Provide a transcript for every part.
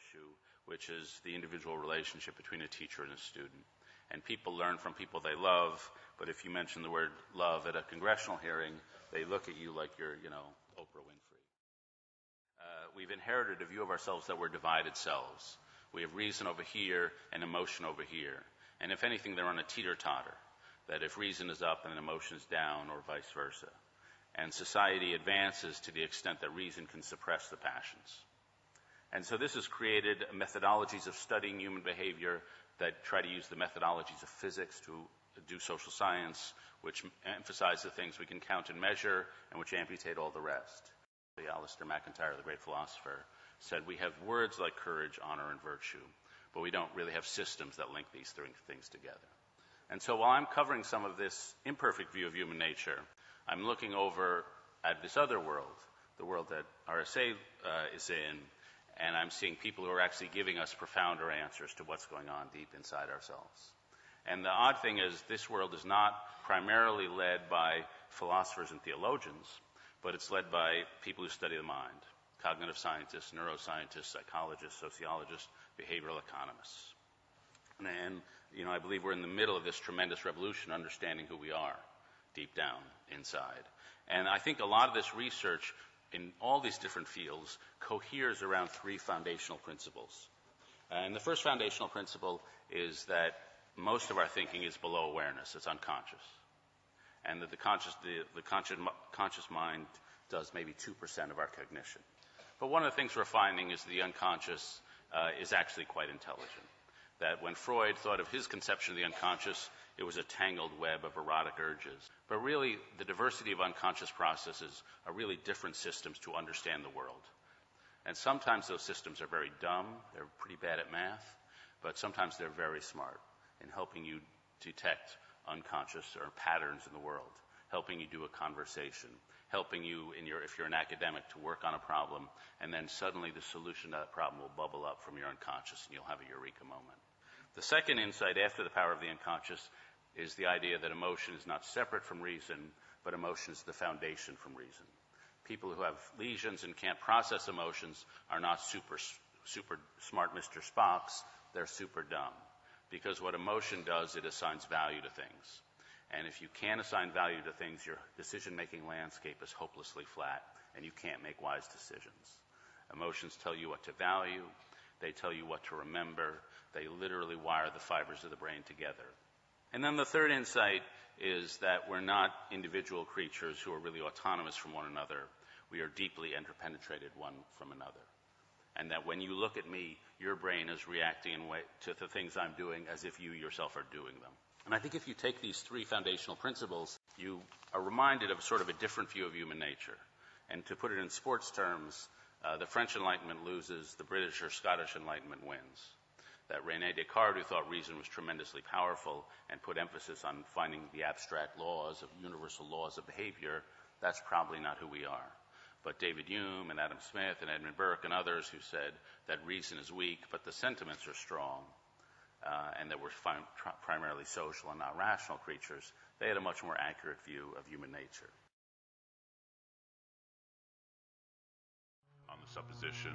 virtue, which is the individual relationship between a teacher and a student. And people learn from people they love, but if you mention the word love at a congressional hearing, they look at you like you're, Oprah Winfrey. We've inherited a view of ourselves that we're divided selves. We have reason over here and emotion over here. And if anything, they're on a teeter-totter, that if reason is up and emotion is down, or vice versa. And society advances to the extent that reason can suppress the passions. And so this has created methodologies of studying human behavior that try to use the methodologies of physics to do social science, which emphasize the things we can count and measure, and which amputate all the rest. Alistair MacIntyre, the great philosopher, said we have words like courage, honor, and virtue, but we don't really have systems that link these three things together. And so while I'm covering some of this imperfect view of human nature, I'm looking over at this other world, the world that RSA is in, and I'm seeing people who are actually giving us profounder answers to what's going on deep inside ourselves. And the odd thing is, this world is not primarily led by philosophers and theologians, but it's led by people who study the mind, cognitive scientists, neuroscientists, psychologists, sociologists, behavioral economists. And I believe we're in the middle of this tremendous revolution, understanding who we are deep down inside. And I think a lot of this research in all these different fields coheres around three foundational principles. And the first foundational principle is that most of our thinking is below awareness. It's unconscious. And that the conscious mind does maybe 2% of our cognition. But one of the things we're finding is the unconscious is actually quite intelligent. That when Freud thought of his conception of the unconscious, it was a tangled web of erotic urges. But really, the diversity of unconscious processes are really different systems to understand the world. And sometimes those systems are very dumb, they're pretty bad at math, but sometimes they're very smart in helping you detect unconscious or patterns in the world, helping you do a conversation, helping you, if you're an academic, to work on a problem, and then suddenly the solution to that problem will bubble up from your unconscious and you'll have a eureka moment. The second insight after the power of the unconscious is the idea that emotion is not separate from reason, but emotion is the foundation from reason. People who have lesions and can't process emotions are not super smart Mr. Spocks, they're super dumb. Because what emotion does, it assigns value to things. And if you can't assign value to things, your decision-making landscape is hopelessly flat, and you can't make wise decisions. Emotions tell you what to value. They tell you what to remember. They literally wire the fibers of the brain together. And then the third insight is that we're not individual creatures who are really autonomous from one another. We are deeply interpenetrated one from another. And that when you look at me, your brain is reacting to the things I'm doing as if you yourself are doing them. And I think if you take these three foundational principles, you are reminded of sort of a different view of human nature. And to put it in sports terms, the French Enlightenment loses, the British or Scottish Enlightenment wins. That René Descartes, who thought reason was tremendously powerful and put emphasis on finding the abstract laws of universal laws of behavior, that's probably not who we are. But David Hume and Adam Smith and Edmund Burke and others who said that reason is weak, but the sentiments are strong, and that we're primarily social and not rational creatures, they had a much more accurate view of human nature. On the supposition,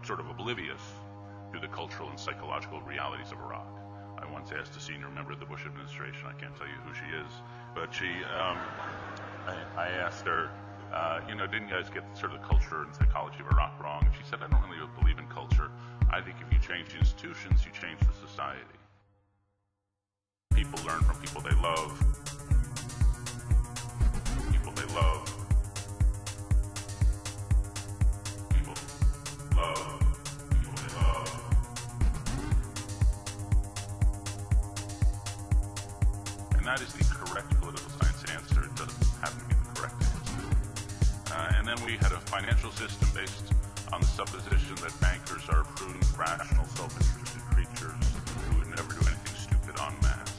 sort of oblivious to the cultural and psychological realities of Iraq. I once asked a senior member of the Bush administration, I can't tell you who she is, but I asked her, didn't you guys get sort of the culture and psychology of Iraq wrong? And she said, I don't really believe in culture. I think if you change the institutions, you change the society. People learn from people they love. People they love. People love. People they love. And that is the correct political science answer. It doesn't happen to be the correct answer. And then we had a financial system based on the supposition that bankers are prudent, rational, self-interested creatures who would never do anything stupid en masse.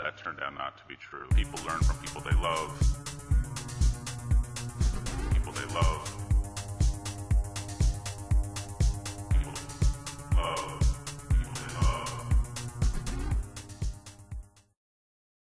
That turned out not to be true. People learn from people they love.